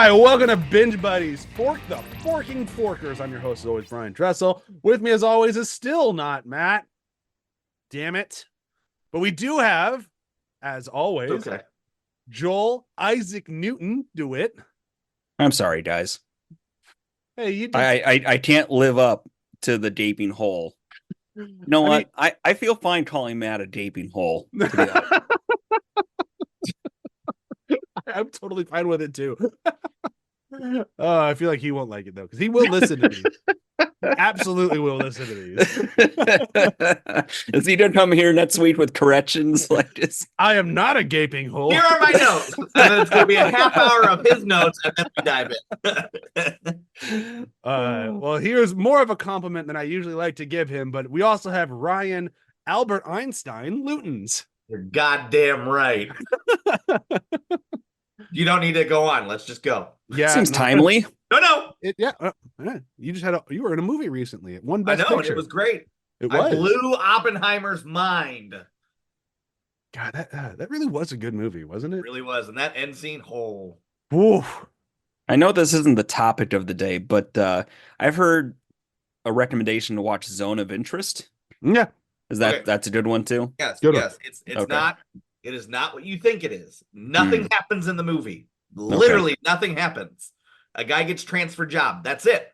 Hi, welcome to Binge Buddies, Fork the Forking Forkers. I'm your host, as always, Bryan Dressel. With me, as always, is still not Matt. Damn it. But we do have, as always, Joel Isaac Newton DeWitte. I'm sorry, guys. Hey, you did. I can't live up to the gaping hole. You know what? I feel fine calling Matt a gaping hole. I'm totally fine with it too. I feel like he won't like it though, because he will listen to these. He absolutely will listen to these. Is he gonna come here next week with corrections like this? I am not a gaping hole. Here are my notes, and then it's gonna be a half hour of his notes, and then we dive in. Well, here's more of a compliment than I usually like to give him, but we also have Ryan Albert Einstein Lootens. You're goddamn right. You don't need to go on. Let's just go. Yeah, seems timely. No. You just you were in a movie recently. It won Best Picture. And it was great. It was. I blew Oppenheimer's mind. God, that really was a good movie, wasn't it? It really was, and that end scene, Oof. I know this isn't the topic of the day, but I've heard a recommendation to watch Zone of Interest. Yeah, that's a good one too? Yes, good yes. One. It's not. It is not what you think it is. Nothing happens in the movie. Literally nothing happens. A guy gets transferred job. That's it.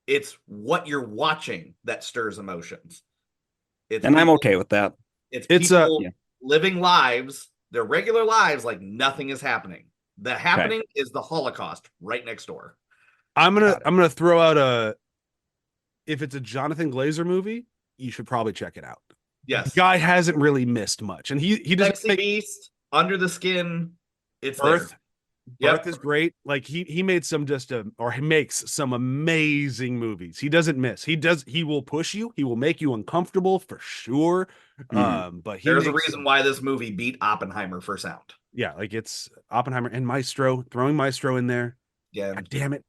It's what you're watching that stirs emotions. I'm okay with that. It's people living lives, their regular lives, like nothing is happening. The happening is the Holocaust right next door. I'm gonna throw out if it's a Jonathan Glazer movie, you should probably check it out. Yes, the guy hasn't really missed much, and he doesn't Sexy Beast, Under the Skin. It's Earth. Earth is great. Like he made he makes some amazing movies. He doesn't miss. He will push you. He will make you uncomfortable for sure. But there's a reason why this movie beat Oppenheimer for sound. Yeah, like it's Oppenheimer and Maestro. Throwing Maestro in there. Yeah, God damn it.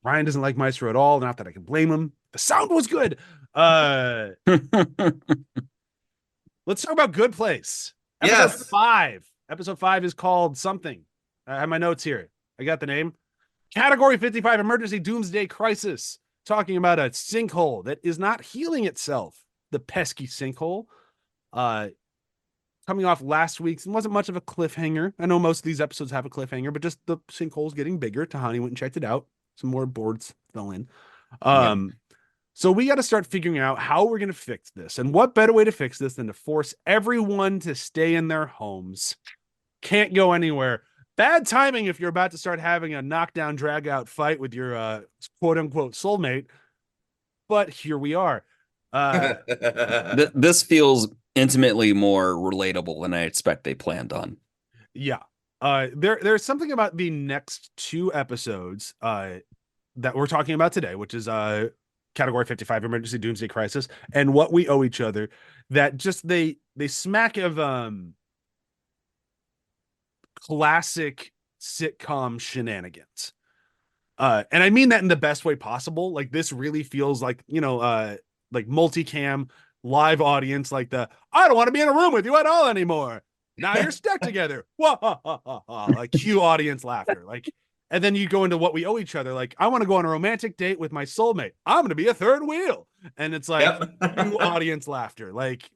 Ryan doesn't like Maestro at all. Not that I can blame him. The sound was good. Let's talk about Good Place. Episode 5 is called something. I have my notes here. I got the name. Category 55 Emergency Doomsday Crisis. Talking about a sinkhole that is not healing itself. The pesky sinkhole. Coming off last week's, and wasn't much of a cliffhanger. I know most of these episodes have a cliffhanger, but just the sinkhole's getting bigger. Tahani went and checked it out. Some more boards fell in. So we got to start figuring out how we're going to fix this. And what better way to fix this than to force everyone to stay in their homes? Can't go anywhere. Bad timing if you're about to start having a knockdown, drag-out fight with your quote-unquote soulmate. But here we are. This feels intimately more relatable than I expect they planned on. Yeah. There's something about the next 2 episodes that we're talking about today, which is Category 55 Emergency Doomsday Crisis and What We Owe Each Other, that just they smack of classic sitcom shenanigans. And I mean that in the best way possible. Like this really feels like, like multicam live audience, like I don't want to be in a room with you at all anymore. Now you're stuck together. Like cue audience laughter. Like, and then you go into What We Owe Each Other. Like, I want to go on a romantic date with my soulmate. I'm going to be a third wheel. And it's like cue audience laughter. Like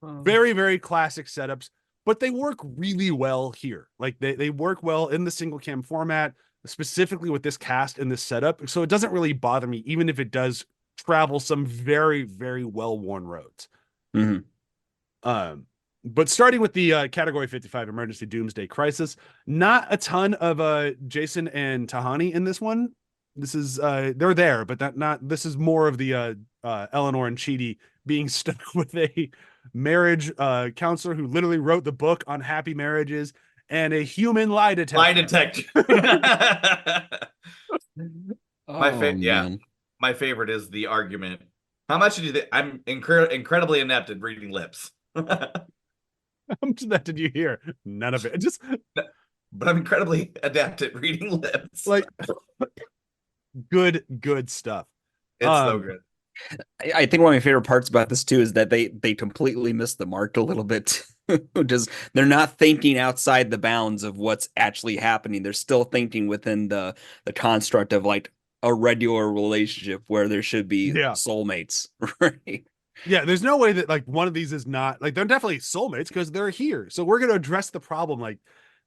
very, very classic setups, but they work really well here. Like they work well in the single cam format, specifically with this cast and this setup. So it doesn't really bother me, even if it does travel some very, very well-worn roads. But starting with the Category 55 Emergency Doomsday Crisis, not a ton of Jason and Tahani in this one. This is they're there, but this is more of the Eleanor and Chidi being stuck with a marriage counselor who literally wrote the book on happy marriages and a human lie detector. My favorite is the argument. How much did you think? I'm incredibly inept at reading lips. How much of that did you hear? None of it. But I'm incredibly adept at reading lips. Like good stuff. It's so good. I think one of my favorite parts about this too is that they completely missed the mark a little bit. They're not thinking outside the bounds of what's actually happening. They're still thinking within the construct of like a regular relationship where there should be Yeah. soulmates, right? Yeah, there's no way that like one of these is not like they're definitely soulmates because they're here. So we're gonna address the problem like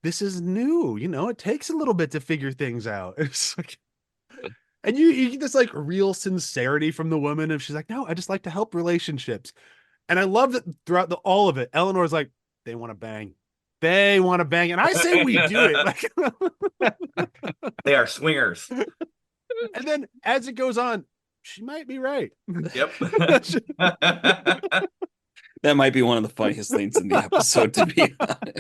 this is new, it takes a little bit to figure things out. It's like and you get this like real sincerity from the woman if she's like, no, I just like to help relationships. And I love that throughout all of it, Eleanor's like, they want to bang. They want to bang. And I say we do it. Like They are swingers. and then as it goes on, she might be right. Yep. That might be one of the funniest things in the episode, to be honest.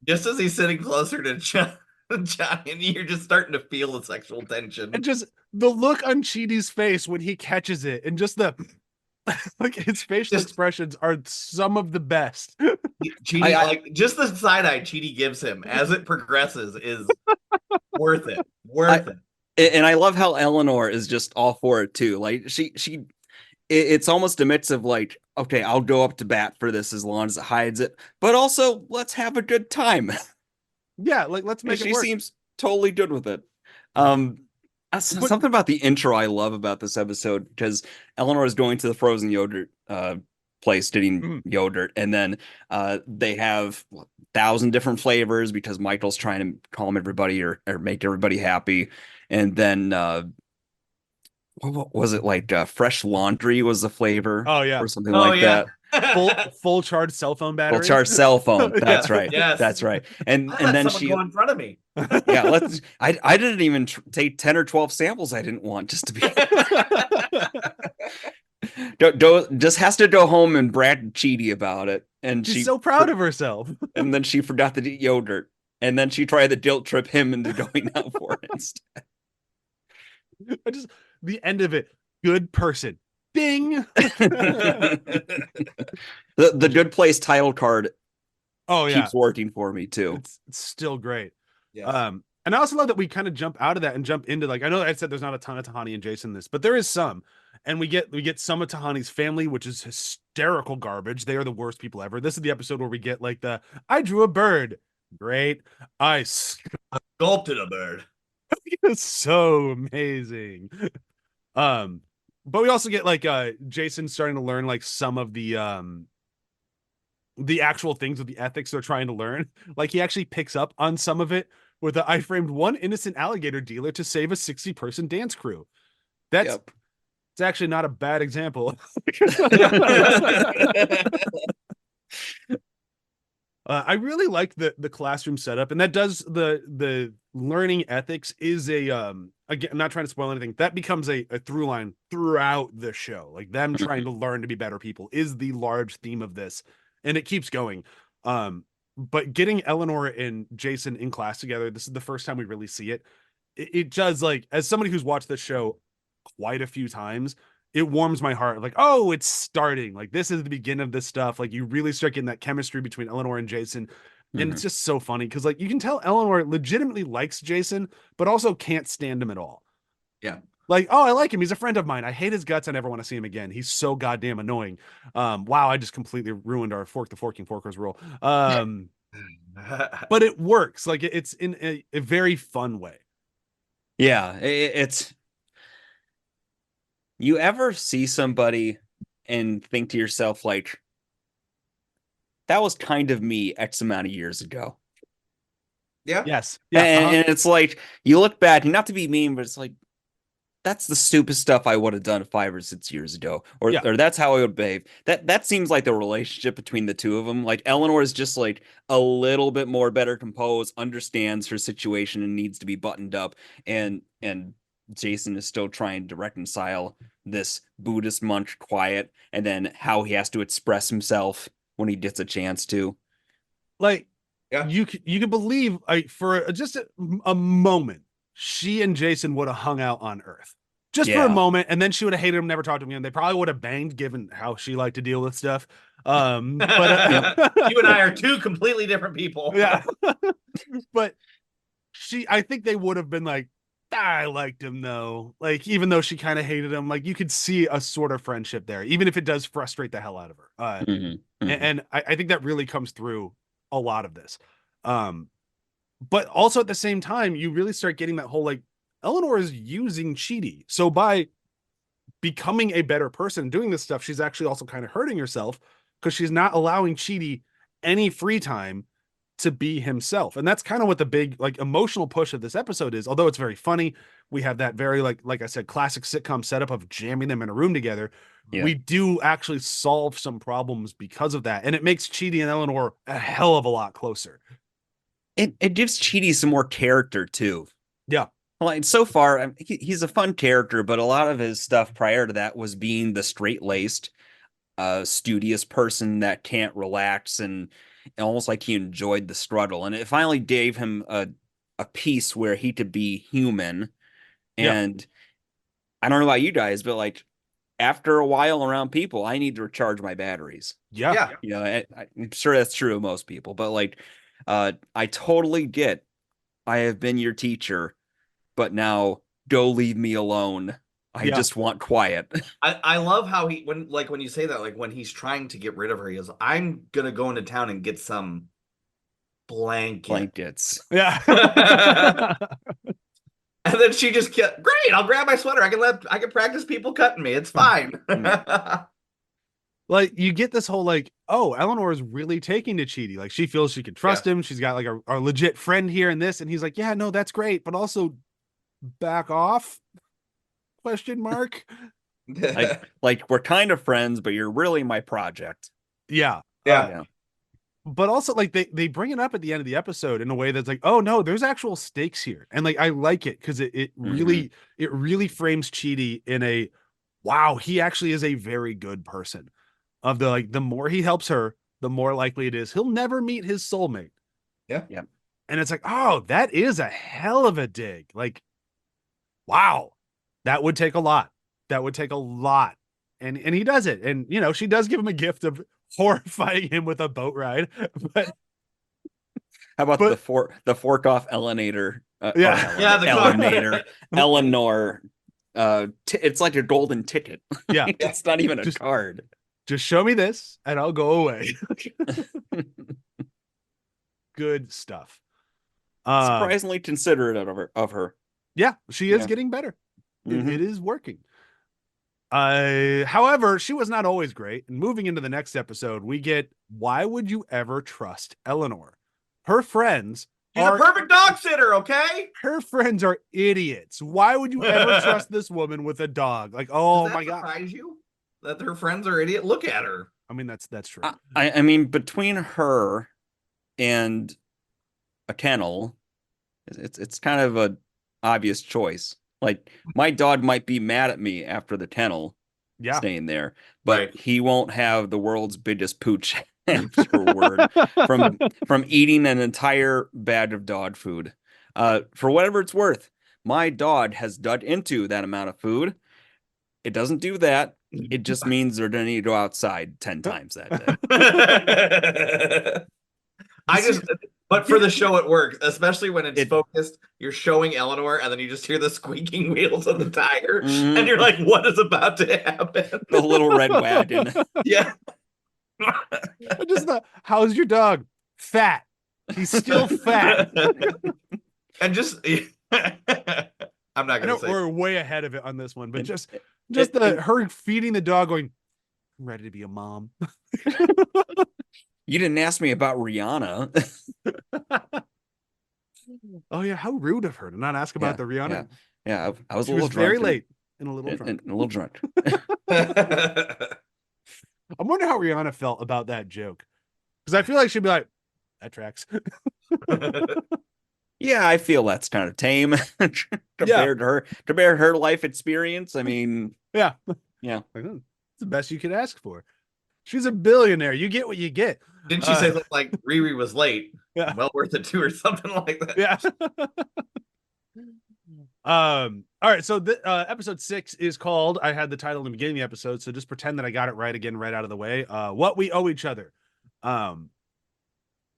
Just as he's sitting closer to John, and you're just starting to feel the sexual tension. And just the look on Chidi's face when he catches it, and just the like his facial expressions are some of the best. Chidi, like just the side eye Chidi gives him as it progresses is worth it. Worth it. And I love how Eleanor is just all for it too. Like it's almost a mix of like, okay, I'll go up to bat for this as long as it hides it, but also let's have a good time. Yeah, like let's make it work. She seems totally good with it. Something about the intro I love about this episode, because Eleanor is going to the frozen yogurt place getting yogurt, and then they have 1,000 different flavors because Michael's trying to calm everybody or make everybody happy. And then what was it, like fresh laundry was the flavor? Oh yeah, or something like that. Full charge cell phone battery. Full charge cell phone. That's right. Yes. That's right. And then then she go in front of me. Yeah, I didn't even take 10 or 12 samples I didn't want, just to be just has to go home and brag Chidi about it. And she's so proud of herself. And then she forgot to eat yogurt. And then she tried to guilt trip him into going out for it instead. The end of it, good person. Ding. The good place title card keeps working for me too. It's still great. Yes. And I also love that we kind of jump out of that and jump into, like, I know I said there's not a ton of Tahani and Jason in this, but there is some. And we get some of Tahani's family, which is hysterical garbage. They are the worst people ever. This is the episode where we get like I drew a bird. Great. I sculpted a bird. It's so amazing. But we also get like Jason starting to learn like some of the actual things of the ethics they're trying to learn. Like he actually picks up on some of it with I framed one innocent alligator dealer to save a 60-person dance crew. It's actually not a bad example. I really like the classroom setup, and that does the learning ethics is a again, I'm not trying to spoil anything. That becomes a through line throughout the show. Like them trying to learn to be better people is the large theme of this, and it keeps going. But getting Eleanor and Jason in class together, this is the first time we really see it. It does, like, as somebody who's watched this show quite a few times, it warms my heart. Like, oh, it's starting. Like, this is the beginning of this stuff. Like, you really start getting that chemistry between Eleanor and Jason. And it's just so funny because, like, you can tell Eleanor legitimately likes Jason, but also can't stand him at all. Yeah. Like, oh, I like him. He's a friend of mine. I hate his guts. I never want to see him again. He's so goddamn annoying. Wow, I just completely ruined our fork the forking forkers rule. But it works. Like, it's in a very fun way. Yeah, it's. You ever see somebody and think to yourself, like, that was kind of me X amount of years ago? Yeah. Yes. Yeah. And it's like, you look back, not to be mean, but it's like, that's the stupid stuff I would have done 5 or 6 years ago. Or that's how I would behave. That seems like the relationship between the two of them. Like, Eleanor is just like a little bit more better composed, understands her situation and needs to be buttoned up. And Jason is still trying to reconcile this Buddhist monk quiet and then how he has to express himself when he gets a chance to. Like, you can believe, like, for just a moment, she and Jason would have hung out on Earth just for a moment, and then she would have hated him, never talked to him again. They probably would have banged, given how she liked to deal with stuff. But you and I are two completely different people. Yeah. But I think they would have been like, I liked him though. Like, even though she kind of hated him, like you could see a sort of friendship there, even if it does frustrate the hell out of her. And I think that really comes through a lot of this. But also at the same time, you really start getting that whole like Eleanor is using Chidi. So by becoming a better person doing this stuff, she's actually also kind of hurting herself because she's not allowing Chidi any free time to be himself. And that's kind of what the big like emotional push of this episode is. Although it's very funny, we have that very like I said, classic sitcom setup of jamming them in a room together. Yeah. We do actually solve some problems because of that, and it makes Chidi and Eleanor a hell of a lot closer. It gives Chidi some more character too. Yeah. Like so far, he's a fun character, but a lot of his stuff prior to that was being the straight-laced, studious person that can't relax and almost like he enjoyed the struggle. And it finally gave him a piece where he could be human. And I don't know about you guys, but like after a while around people, I need to recharge my batteries. Yeah. You know, I'm sure that's true of most people, but like, I totally get I have been your teacher, but now go leave me alone. I just want quiet. I love how when you say that, like when he's trying to get rid of her, he goes, I'm gonna go into town and get some blankets. Yeah. And then she just great, I'll grab my sweater. I can practice people cutting me. It's fine. Like you get this whole like, oh, Eleanor is really taking to Chidi. Like she feels she can trust him. She's got like a legit friend here in this. And he's like, yeah, no, that's great. But also back off? Question mark. like we're kind of friends, but you're really my project. Yeah. But also like they bring it up at the end of the episode in a way that's like, oh no, there's actual stakes here. And like I like it because it really frames Chidi in a wow, he actually is a very good person. Of the like the more he helps her, the more likely it is he'll never meet his soulmate. Yeah. And it's like, oh, that is a hell of a dig. Like, wow, that would take a lot. And he does it. And you know, she does give him a gift of horrifying him with a boat ride. But how about the fork off Elenator? The Elenator. Eleanor. It's like a golden ticket. Yeah. It's not even a card. Just show me this and I'll go away. Good stuff. Surprisingly considerate of her. Yeah, she is getting better. It is working. However, she was not always great. And moving into the next episode, we get why would you ever trust Eleanor? Her friends are a perfect dog sitter, okay? Her friends are idiots. Why would you ever trust this woman with a dog? Like, oh my God. Surprise you? That her friends are idiot. Look at her. I mean, that's true. I mean, between her and a kennel, it's kind of a obvious choice. Like my dog might be mad at me after the kennel staying there, but he won't have the world's biggest pooch afterward from eating an entire bag of dog food. For whatever it's worth, my dog has dug into that amount of food. It doesn't do that. It just means they're going to need to go outside 10 times that day. But for the show it works, especially when it's focused. You're showing Eleanor, and then you just hear the squeaking wheels of the tire, and you're like, what is about to happen? The little red wagon. Yeah. I just thought, how's your dog? Fat. He's still fat. And just, I'm not going to say. We're way ahead of it on this one, but her feeding the dog going, I'm ready to be a mom. You didn't ask me about Rihanna. Oh yeah, how rude of her to not ask about the Rihanna. Yeah, I was she a little was drunk very late and a little drunk. And a little drunk. I'm wondering how Rihanna felt about that joke. Because I feel like she'd be like, that tracks. Yeah, I feel that's kind of tame compared to her life experience. I mean, yeah. It's the best you could ask for. She's a billionaire. You get what you get. Didn't she say something like Riri was late? Yeah. Well worth it too, or something like that. Yeah. All right. So episode 6 is called, I had the title in the beginning of the episode, so just pretend that I got it right again, right out of the way. What We Owe Each Other.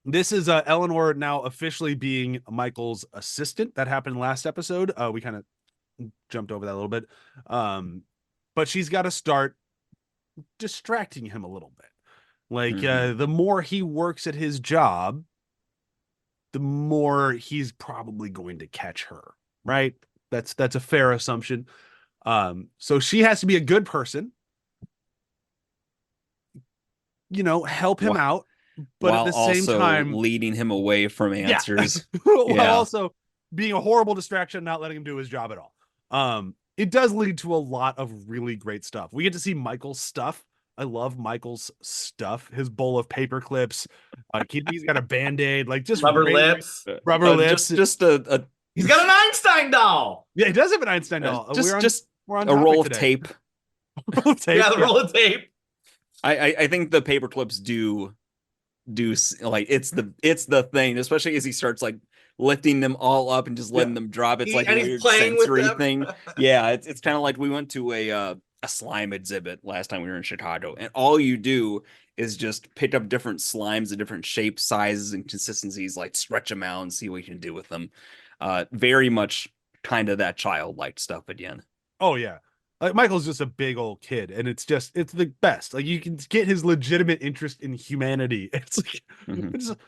This is Eleanor now officially being Michael's assistant. That happened last episode. We kind of jumped over that a little bit. But she's got to start distracting him a little bit. Like the more he works at his job, the more he's probably going to catch her, right? That's a fair assumption. So she has to be a good person, help him out, but while at the same also time leading him away from answers. While also being a horrible distraction, not letting him do his job at all. It does lead to a lot of really great stuff. We get to see Michael's stuff. I love Michael's stuff. His bowl of paper clips. He's got a Band-Aid, like just rubber lips. Rubber lips. Just a He's got an Einstein doll. Yeah, he does have an Einstein doll. We're on a roll of tape. Yeah, the roll of tape. I think the paper clips do like it's the thing, especially as he starts like lifting them all up and just letting them drop. It's like a weird sensory thing. Yeah, it's kind of like we went to a slime exhibit last time we were in Chicago, and all you do is just pick up different slimes of different shapes, sizes, and consistencies, like stretch them out and see what you can do with them. Very much kind of that childlike stuff again. Oh yeah. Like Michael's just a big old kid, and it's the best. Like you can get his legitimate interest in humanity. It's like it's a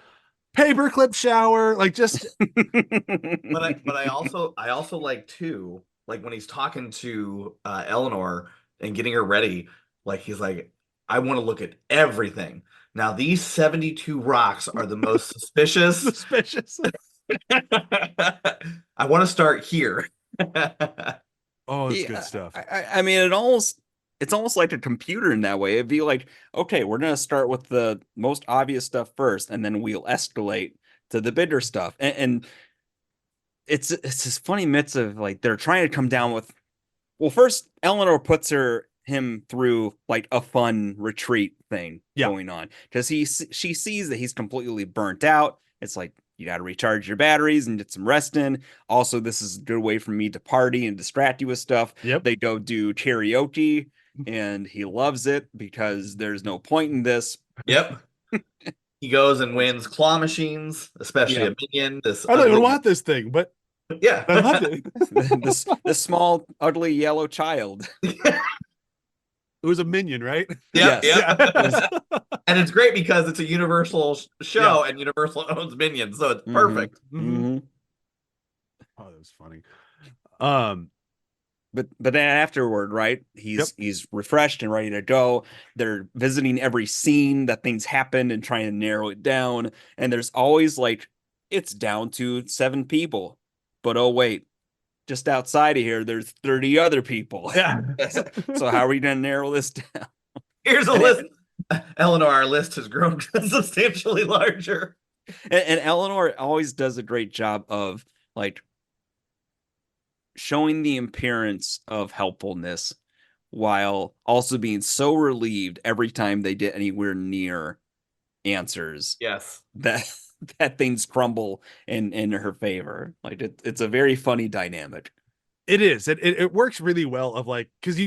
paperclip shower, like just. but I also like too, like when he's talking to Eleanor and getting her ready, like he's like, I want to look at everything. Now these 72 rocks are the most suspicious. Suspicious. I want to start here. Oh, it's good stuff. I mean, it's almost like a computer in that way. It'd be like, okay, we're gonna start with the most obvious stuff first, and then we'll escalate to the bigger stuff. And it's this funny mix of like they're trying to come down with. Well, first Eleanor puts him through like a fun retreat thing going on because she sees that he's completely burnt out. It's like, you got to recharge your batteries and get some rest in. Also, this is a good way for me to party and distract you with stuff. Yep. They go do karaoke, and he loves it because there's no point in this. Yep. He goes and wins claw machines, especially a minion. I don't even want this thing, but yeah, I love it. this small, ugly yellow child. It was a minion, right? Yeah, yes. And it's great because it's a Universal show, and Universal owns Minions, so it's perfect. Oh, that was funny. But then afterward, right? He's refreshed and ready to go. They're visiting every scene that things happened and trying to narrow it down. And there's always like, it's down to 7 people, but oh wait, just outside of here, there's 30 other people. Yeah. So how are we going to narrow this down? Here's a list. Eleanor, our list has grown substantially larger. And Eleanor always does a great job of like showing the appearance of helpfulness while also being so relieved every time they get anywhere near answers. Yes. That things crumble in her favor. Like it's a very funny dynamic. It is. It works really well of like, because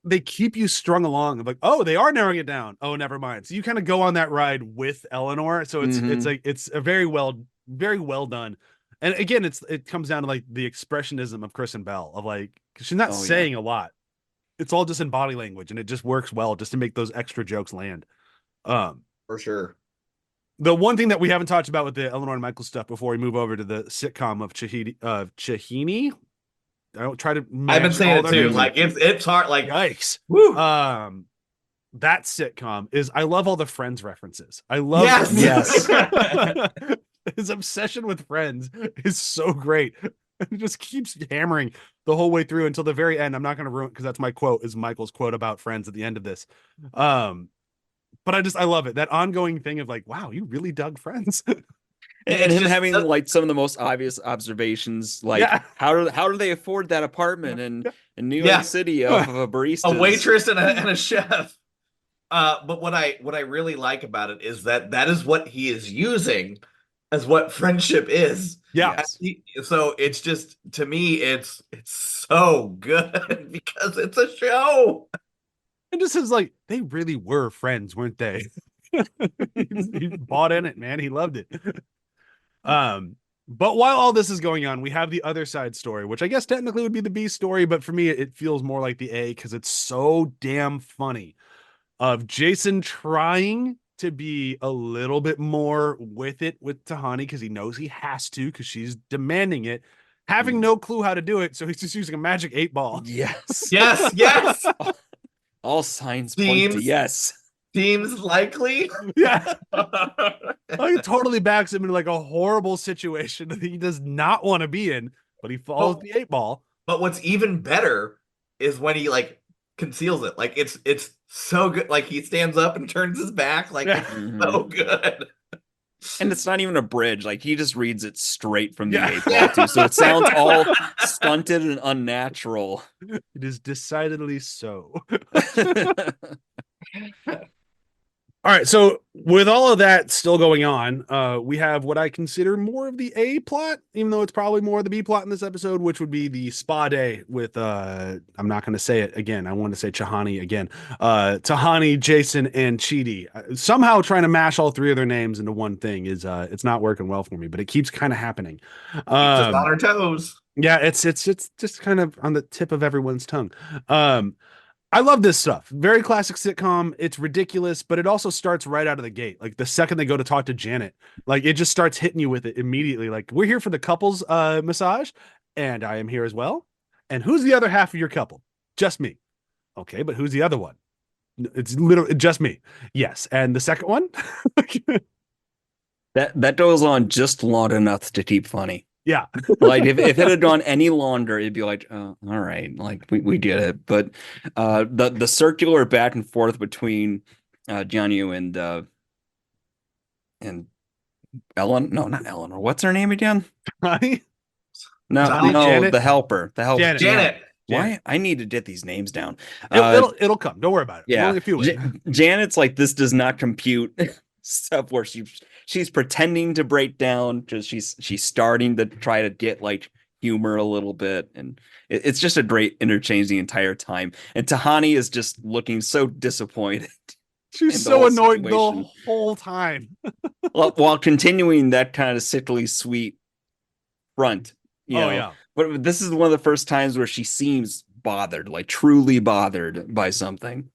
they keep you strung along of like, oh, they are narrowing it down. Oh, never mind. So you kind of go on that ride with Eleanor. So it's a very well done. And again, it comes down to like the expressionism of Kristen Bell of like, cause she's not saying a lot. It's all just in body language, and it just works well just to make those extra jokes land. For sure. The one thing that we haven't talked about with the Eleanor and Michael stuff before we move over to the sitcom of Chahini. I don't try to. I've been saying it too. Like it's hard. Like yikes. Woo. That sitcom is. I love all the Friends references. I love. Yes. His obsession with Friends is so great. It just keeps hammering the whole way through until the very end. I'm not going to ruin because that's my quote. Is Michael's quote about Friends at the end of this. But I love it. That ongoing thing of like, wow, you really dug Friends. And him having like some of the most obvious observations, like how do they afford that apartment in New York City of a barista, a waitress and a chef. But what I really like about it is that is what he is using as what friendship is. Yeah. So it's just, to me, it's so good because it's a show. And just is like, they really were friends, weren't they? He bought in it, man. He loved it. But while all this is going on, we have the other side story, which I guess technically would be the B story, but for me, it feels more like the A because it's so damn funny. Of Jason trying to be a little bit more with it with Tahani because he knows he has to because she's demanding it, having no clue how to do it, so he's just using a magic 8-ball. Yes. Yes. All signs point to yes. Seems likely. Yeah. Like, it totally backs him into like a horrible situation that he does not want to be in, but he follows the 8-ball. But what's even better is when he like conceals it. Like it's so good. Like he stands up and turns his back. Like it's so good. And it's not even a bridge. Like he just reads it straight from the 8-ball too. So it sounds all stunted and unnatural. It is decidedly so. All right, so with all of that still going on, we have what I consider more of the A plot, even though it's probably more of the B plot in this episode, which would be the spa day with I'm not going to say it again. I want to say Chahani again. Tahani, Jason, and Chidi. Somehow trying to mash all three of their names into one thing is it's not working well for me, but it keeps kind of happening. Just on our toes. Yeah, it's just kind of on the tip of everyone's tongue. I love this stuff. Very classic sitcom. It's ridiculous, but it also starts right out of the gate. Like the second they go to talk to Janet, like it just starts hitting you with it immediately. Like, we're here for the couples massage, and I am here as well. And who's the other half of your couple? Just me. Okay, but who's the other one? It's literally just me. Yes. And the second one? That goes on just long enough to keep funny. Yeah. Like if it had gone any longer, it'd be like, oh, all right, like we get it. But the circular back and forth between Jianyu and Ellen, no, not Eleanor. What's her name again? Honey? No, Janet? the helper. Janet. Why? I need to get these names down. It'll come. Don't worry about it. Yeah. Only a few Janet's like, this does not compute. Stuff where she's pretending to break down because she's starting to try to get like humor a little bit, and it's just a great interchange the entire time. And Tahani is just looking so disappointed. She's so annoyed the whole time. while continuing that kind of sickly sweet front. You know? Yeah. But this is one of the first times where she seems bothered, like truly bothered by something.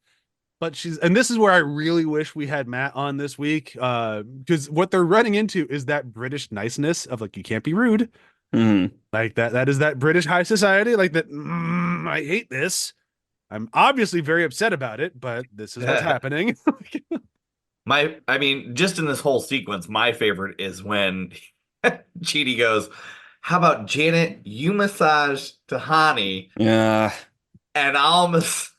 But this is where I really wish we had Matt on this week, because what they're running into is that British niceness of like, you can't be rude. Like that is that British high society, like that. I hate this. I'm obviously very upset about it, but this is what's happening. I mean, just in this whole sequence, my favorite is when Chidi goes, how about Janet, you massage Tahani? Yeah. And I'll massage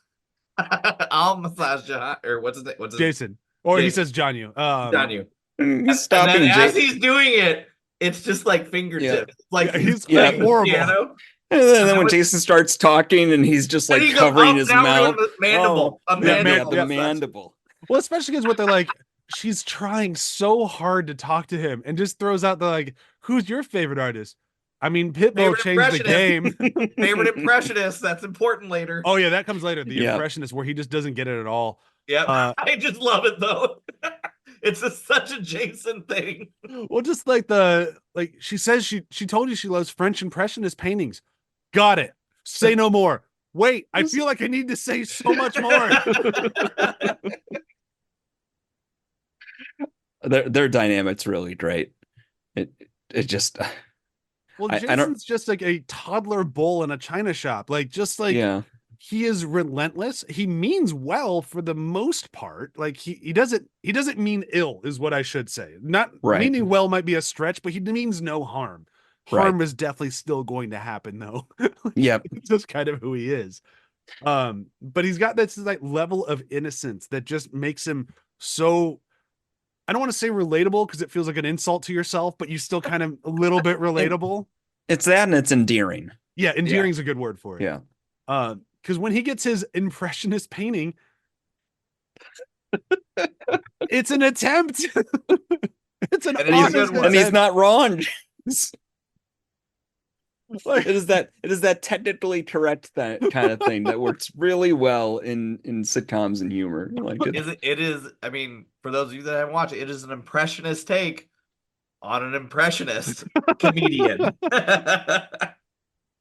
Jahan, or what's his name? Jason. Or Jason. he says Jianyu. Jianyu. He's stopping. And then as he's doing it, it's just like fingertips. Yeah. Like he's horrible. Piano. And then when Jason starts talking and he's just like covering his mouth. Mandible. The mandible. Well, especially because what they're like, she's trying so hard to talk to him and just throws out the like, who's your favorite artist? I mean, Pitbull changed the game. Favorite impressionist. That's important later. Oh, yeah, that comes later. The impressionist where he just doesn't get it at all. Yeah, I just love it, though. It's such a Jason thing. Well, just like she says she told you she loves French impressionist paintings. Got it. Say no more. Wait, I feel like I need to say so much more. Their dynamic's really great. It just. Well, Jason's just like a toddler bull in a china shop. Like, just like, he is relentless. He means well for the most part. Like he doesn't mean ill is what I should say. Not meaning well might be a stretch, but he means no harm. Harm is definitely still going to happen though. Yep. It's just kind of who he is. But he's got this like level of innocence that just makes him so, I don't want to say relatable because it feels like an insult to yourself, but you still kind of a little bit relatable. It's that, and it's endearing. Yeah, endearing is a good word for it. Yeah. Because when he gets his impressionist painting, it's an attempt. It's an honest attempt. And he's not wrong. Like, It is that technically correct that kind of thing that works really well in sitcoms and humor. Like It is, I mean, for those of you that haven't watched it, it is an impressionist take on an impressionist comedian.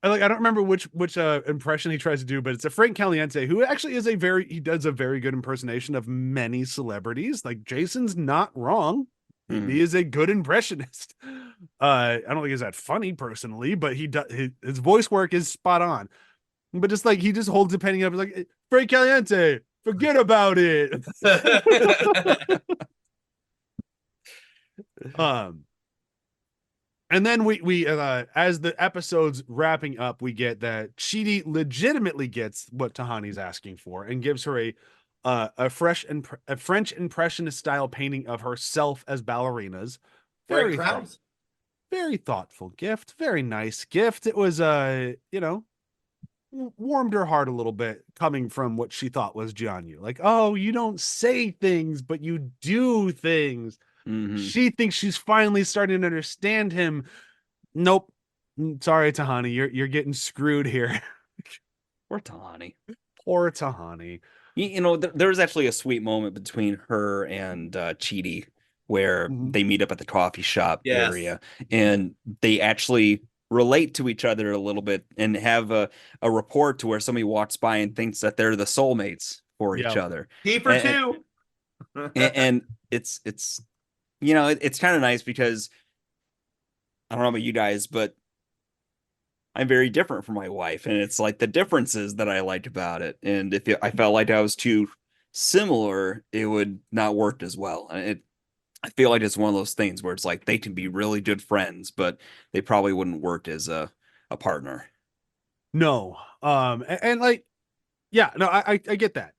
I don't remember which impression he tries to do, but it's a Frank Caliente who actually is he does a very good impersonation of many celebrities. Like Jason's not wrong. He is a good impressionist. I don't think he's that funny personally, but his voice work is spot on. But just like he just holds the penny up like Frank Caliente, forget about it. And then we as the episode's wrapping up, we get that Chidi legitimately gets what Tahani's asking for and gives her a French impressionist style painting of herself as ballerinas. Very crowns. Very thoughtful gift, very nice gift. It was warmed her heart a little bit coming from what she thought was Jianyu. Like, oh, you don't say things, but you do things. She thinks she's finally starting to understand him. Nope. Sorry, Tahani. You're getting screwed here. Poor Tahani. Poor Tahani. There was actually a sweet moment between her and Chidi where they meet up at the coffee shop area, and they actually relate to each other a little bit and have a rapport to where somebody walks by and thinks that they're the soulmates for each other. He for two. And it's it's kind of nice because I don't know about you guys, but I'm very different from my wife, and it's like the differences that I liked about it. And if I felt like I was too similar, it would not work as well. I feel like it's one of those things where it's like they can be really good friends, but they probably wouldn't work as a partner. No. And like, yeah, no, I get that.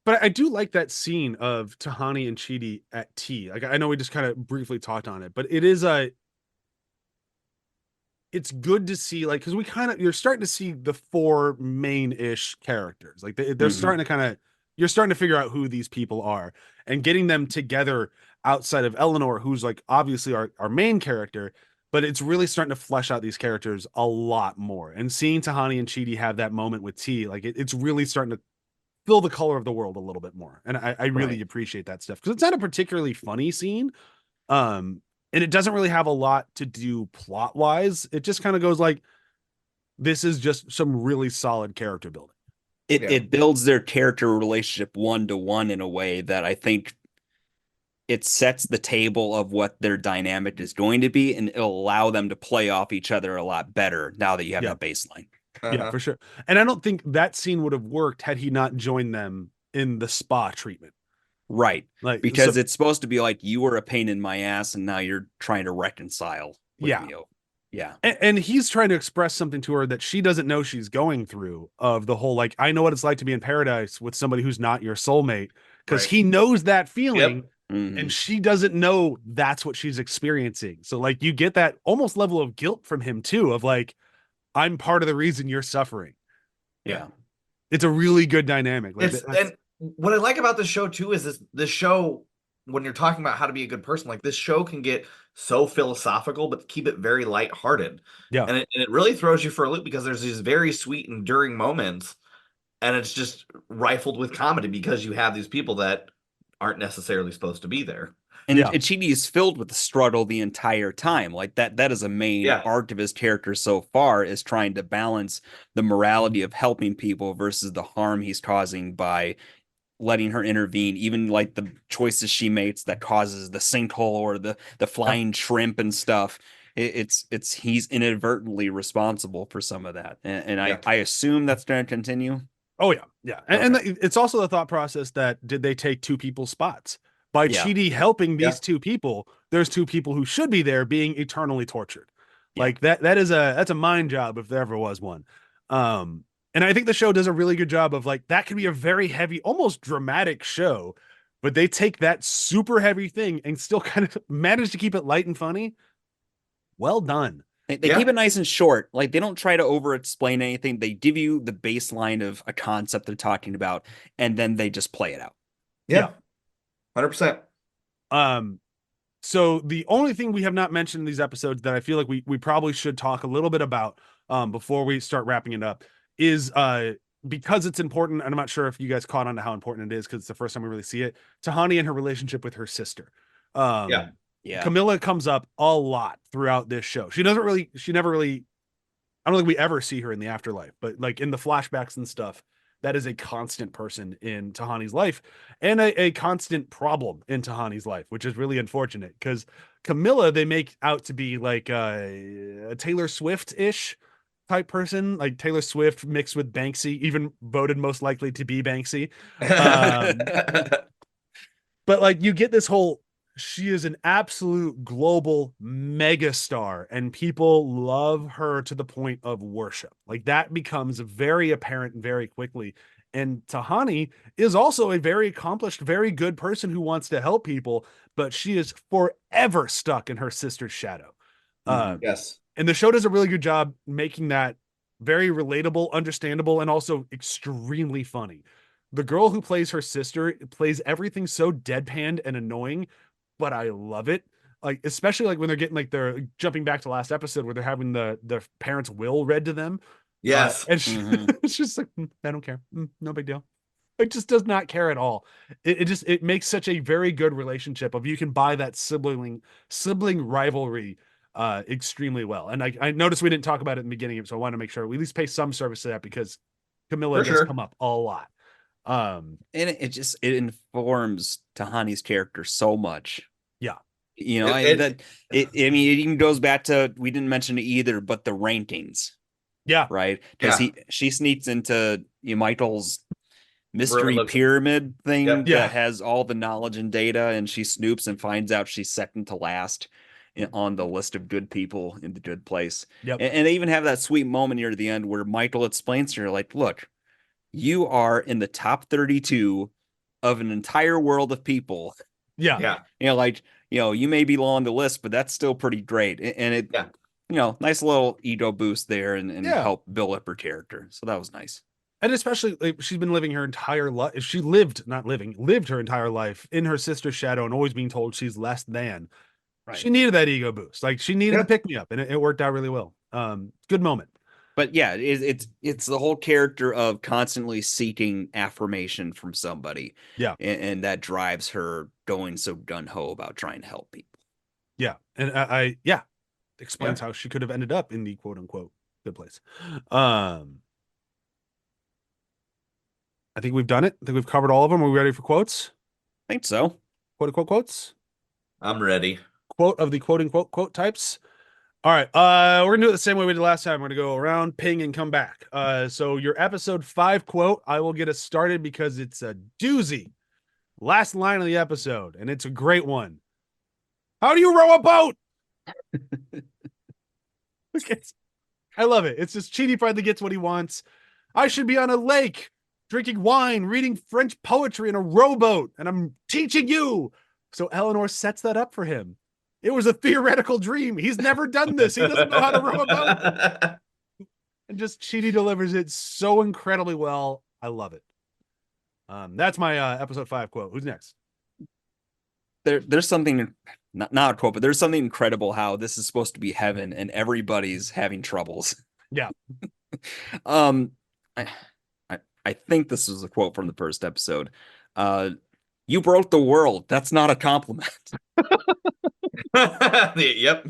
But I do like that scene of Tahani and Chidi at tea. Like, I know we just kind of briefly talked on it, but it's good to see, like, because you're starting to see the four main-ish characters. Like they're starting to you're starting to figure out who these people are and getting them together outside of Eleanor, who's like obviously our main character, but it's really starting to flesh out these characters a lot more. And seeing Tahani and Chidi have that moment with T, like it's really starting to fill the color of the world a little bit more. And I really appreciate that stuff because it's not a particularly funny scene. And it doesn't really have a lot to do plot wise. It just kind of goes like, this is just some really solid character building. It builds their character relationship one-to-one in a way that I think it sets the table of what their dynamic is going to be, and it'll allow them to play off each other a lot better now that you have that baseline. Yeah, for sure. And I don't think that scene would have worked had he not joined them in the spa treatment. Right. Like, because it's supposed to be like you were a pain in my ass and now you're trying to reconcile with me. Yeah. And he's trying to express something to her that she doesn't know she's going through, of the whole, like, I know what it's like to be in paradise with somebody who's not your soulmate, because he knows that feeling and she doesn't know that's what she's experiencing. So like you get that almost level of guilt from him too, of like, I'm part of the reason you're suffering. Yeah. It's a really good dynamic. Like, and what I like about this show too is this show, when you're talking about how to be a good person, like this show can get so philosophical, but keep it very lighthearted. Yeah. And it really throws you for a loop because there's these very sweet, enduring moments, and it's just rifled with comedy because you have these people that aren't necessarily supposed to be there. And Chidi is filled with the struggle the entire time. Like that is a main arc of his character so far, is trying to balance the morality of helping people versus the harm he's causing by letting her intervene. Even like the choices she makes that causes the sinkhole or the flying shrimp and stuff. It's he's inadvertently responsible for some of that. And I assume that's going to continue. Oh yeah. And it's also the thought process that did they take two people's spots? By Chidi helping these two people, there's two people who should be there being eternally tortured. Like that's a mind job if there ever was one. And I think the show does a really good job of, like, that could be a very heavy, almost dramatic show, but they take that super heavy thing and still kind of manage to keep it light and funny. Well done. They keep it nice and short. Like, they don't try to over explain anything. They give you the baseline of a concept they're talking about, and then they just play it out. Yeah. 100%. So the only thing we have not mentioned in these episodes that I feel like we probably should talk a little bit about before we start wrapping it up is because it's important, and I'm not sure if you guys caught on to how important it is because it's the first time we really see it, Tahani and her relationship with her sister. Yeah. Camilla comes up a lot throughout this show. She never really, I don't think we ever see her in the afterlife, but like in the flashbacks and stuff, that is a constant person in Tahani's life and a constant problem in Tahani's life, which is really unfortunate because Camilla, they make out to be like a Taylor Swift-ish type person, like Taylor Swift mixed with Banksy, even voted most likely to be Banksy. But like you get this whole, she is an absolute global megastar and people love her to the point of worship. Like that becomes very apparent very quickly. And Tahani is also a very accomplished, very good person who wants to help people, but she is forever stuck in her sister's shadow. Yes. And the show does a really good job making that very relatable, understandable, and also extremely funny. The girl who plays her sister plays everything so deadpanned and annoying, but I love it. Like, especially like when they're getting like they're jumping back to last episode where they're having the parents' will read to them. Yes. And it's just like, I don't care. No big deal. It just does not care at all. It makes such a very good relationship of you can buy that sibling rivalry extremely well. And I noticed we didn't talk about it in the beginning, so I want to make sure we at least pay some service to that because Camilla does come up a lot. And it informs Tahani's character so much. Yeah. You know, I mean, it even goes back to, we didn't mention it either, but the rankings. Yeah. Right. Because she sneaks into Michael's mystery pyramid thing that has all the knowledge and data, and she snoops and finds out she's second to last on the list of good people in the good place. Yep. And they even have that sweet moment near the end where Michael explains to her, like, look, you are in the top 32 of an entire world of people. Yeah. Yeah. You know, like, you know, you may be low on the list, but that's still pretty great. And it, you know, nice little ego boost there and help build up her character. So that was nice. And especially like, she's been living her entire life. She lived her entire life in her sister's shadow and always being told she's less than. Right. She needed that ego boost. Like she needed to pick me up, and it worked out really well. Good moment. But yeah, it's the whole character of constantly seeking affirmation from somebody. Yeah. And that drives her going so gung-ho about trying to help people. Yeah. And I explains how she could have ended up in the quote unquote good place. I think we've done it. I think we've covered all of them. Are we ready for quotes? I think so. Quote unquote quotes. I'm ready. Quote of the quote unquote quote types. All right. We're gonna do it the same way we did last time. We're gonna go around, ping, and come back. So your episode 5 quote, I will get us started because it's a doozy. Last line of the episode, and it's a great one. How do you row a boat? I love it. It's just Chidi finally gets what he wants. I should be on a lake, drinking wine, reading French poetry in a rowboat, and I'm teaching you. So Eleanor sets that up for him. It was a theoretical dream. He's never done this. He doesn't know how to row a boat. And just Chidi delivers it so incredibly well. I love it. That's my episode 5 quote. Who's next? There's something, not a quote, but there's something incredible how this is supposed to be heaven and everybody's having troubles. Yeah. I think this is a quote from the first episode. You broke the world. That's not a compliment. Yep.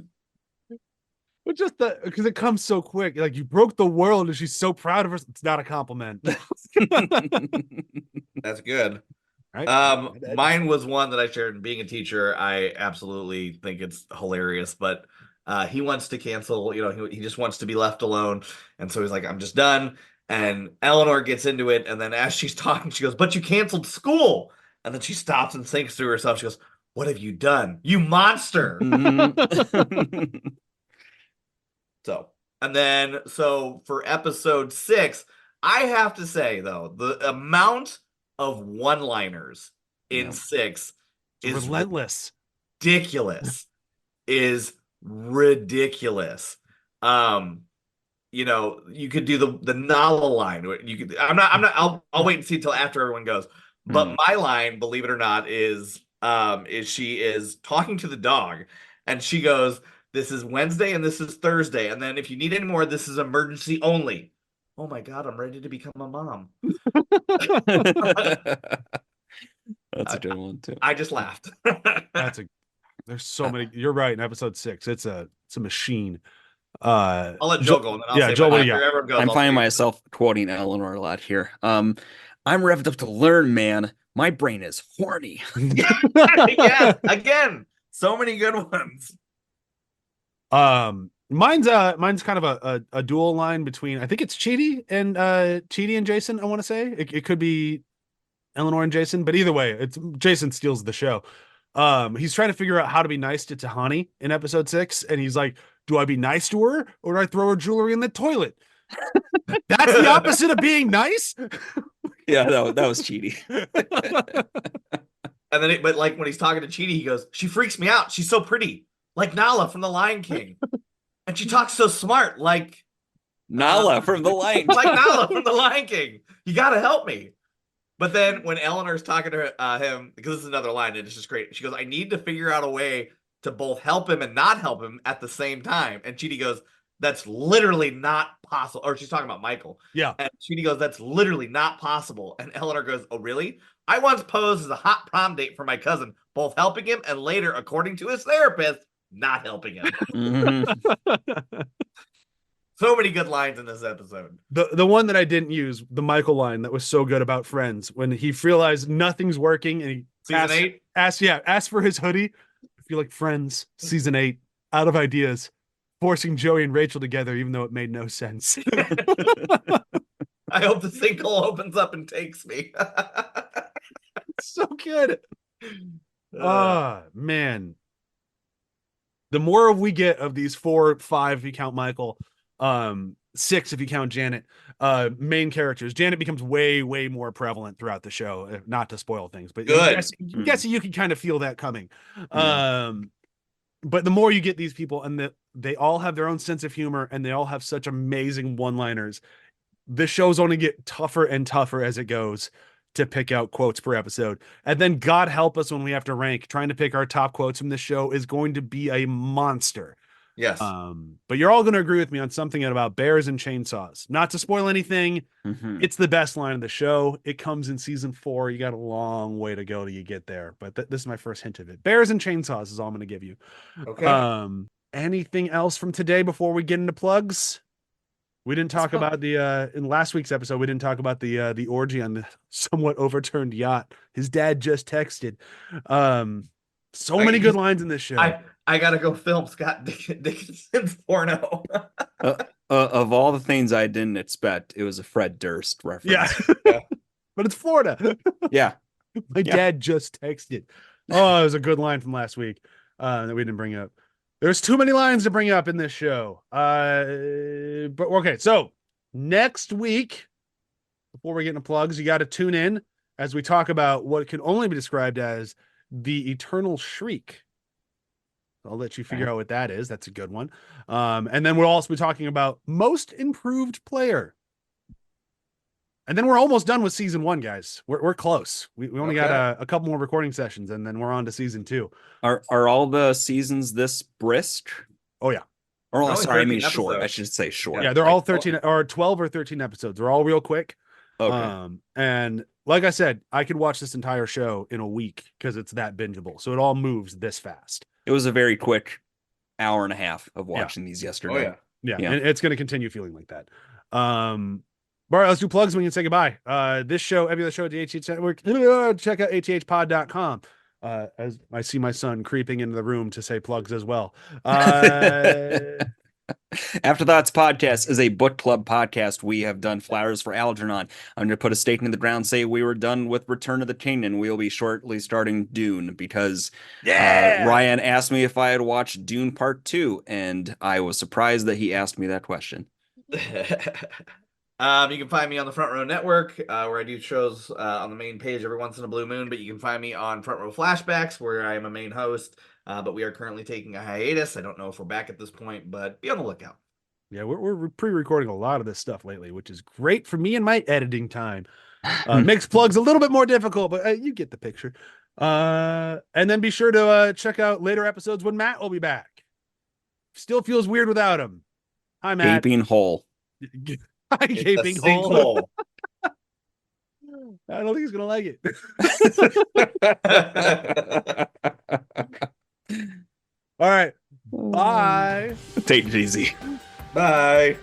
But just because it comes so quick, like you broke the world and she's so proud of her. It's not a compliment. That's good. Right. Mine was one that I shared. Being a teacher, I absolutely think it's hilarious, but he wants to cancel, he just wants to be left alone. And so he's like, I'm just done. And Eleanor gets into it. And then as she's talking, she goes, but you canceled school. And then she stops and thinks to herself. She goes, what have you done? You monster. So for episode 6, I have to say, though, the amount of one-liners in 6 is relentless. Ridiculous. Is ridiculous. You could do the Nala line. You could. I'll wait and see till after everyone goes. But my line, believe it or not, is is she is talking to the dog, and she goes, "This is Wednesday and this is Thursday, and then if you need any more, this is emergency only." Oh my God, I'm ready to become a mom. That's a good one too. I just laughed. There's so many. You're right. In episode 6, it's a machine. I'll let Joel go, and then I'll say Joel, my, what do you after got? everyone goes, I'm I'll finding say- myself quoting Eleanor a lot here. I'm revved up to learn, man. My brain is horny. Yes, again, so many good ones. Mine's kind of a dual line between, I think it's Chidi and Jason. I want to say it could be Eleanor and Jason, but either way, it's Jason steals the show. He's trying to figure out how to be nice to Tahani in episode 6, and he's like, "Do I be nice to her, or do I throw her jewelry in the toilet?" That's the opposite of being nice. Yeah, that was cheaty. And then, but like when he's talking to Chidi, he goes, "She freaks me out. She's so pretty, like Nala from The Lion King, and she talks so smart, like Nala from The Lion King." like Nala from The Lion King. You gotta help me." But then when Eleanor's talking to him, because this is another line, and it's just great. She goes, "I need to figure out a way to both help him and not help him at the same time." And Chidi goes, "That's literally not possible." Or she's talking about Michael. Yeah. And Chidi goes, "That's literally not possible." And Eleanor goes, "Oh, really? I once posed as a hot prom date for my cousin, both helping him and later, according to his therapist, not helping him." Mhm. So many good lines in this episode. The one that I didn't use, the Michael line that was so good about Friends, when he realized nothing's working and he Season 8. asked for his hoodie. I feel like Friends season 8, out of ideas, forcing Joey and Rachel together, even though it made no sense. I hope the sinkhole opens up and takes me. So good. Man. The more we get of these 4, 5, if you count Michael, 6 if you count Janet, main characters, Janet becomes way more prevalent throughout the show, not to spoil things, but Good. guessing you can kind of feel that coming. But the more you get these people, and they all have their own sense of humor, and they all have such amazing one-liners, the shows only get tougher and tougher as it goes to pick out quotes per episode. And then God help us when we have to rank. Trying to pick our top quotes from this show is going to be a monster. Yes. But you're all going to agree with me on something about bears and chainsaws. Not to spoil anything, it's the best line of the show. It comes in season 4. You got a long way to go till you get there, but this is my first hint of it. Bears and chainsaws is all I'm going to give you. Okay. Anything else from today before we get into plugs? We didn't talk about the in last week's episode. We didn't talk about the orgy on the somewhat overturned yacht. His dad just texted. So many good lines in this show. I gotta go film Scott Dickinson's porno. Of all the things I didn't expect, it was a Fred Durst reference. Yeah. But it's Florida. Yeah. My dad just texted. Oh, it was a good line from last week that we didn't bring up. There's too many lines to bring up in this show. But okay, so next week, before we get into plugs, you got to tune in as we talk about what can only be described as the Eternal Shriek. I'll let you figure out what that is. That's a good one. And then we'll also be talking about Most Improved Player. And then we're almost done with season 1, guys. We're close. We only got a couple more recording sessions, and then we're on to season 2. Are all the seasons this brisk? Oh yeah. Or sorry, I mean 13 short. I episodes. should say short. Yeah, they're all 13 or 12 or 13 episodes. They're all real quick. Okay. And like I said, I could watch this entire show in a week because it's that bingeable. So it all moves this fast. It was a very quick hour and a half of watching these yesterday. Oh yeah. Yeah. And it's going to continue feeling like that. All right, let's do plugs. We can say goodbye. This show, every other show at the ATH Network, check out athpod.com. As I see my son creeping into the room to say plugs as well. Afterthoughts Podcast is a book club podcast. We have done Flowers for Algernon. I'm going to put a stake in the ground, say we were done with Return of the King, and we'll be shortly starting Dune because Ryan asked me if I had watched Dune Part 2, and I was surprised that he asked me that question. You can find me on the Front Row Network, where I do shows on the main page every once in a blue moon, but you can find me on Front Row Flashbacks, where I am a main host, but we are currently taking a hiatus. I don't know if we're back at this point, but be on the lookout. Yeah, we're pre-recording a lot of this stuff lately, which is great for me and my editing time. Makes plugs a little bit more difficult, but you get the picture. And then be sure to check out later episodes when Matt will be back. Still feels weird without him. Hi, Matt. Gaping hole. Hi, gaping hole. I don't think he's gonna like it. All right. Bye. Take it easy. Bye.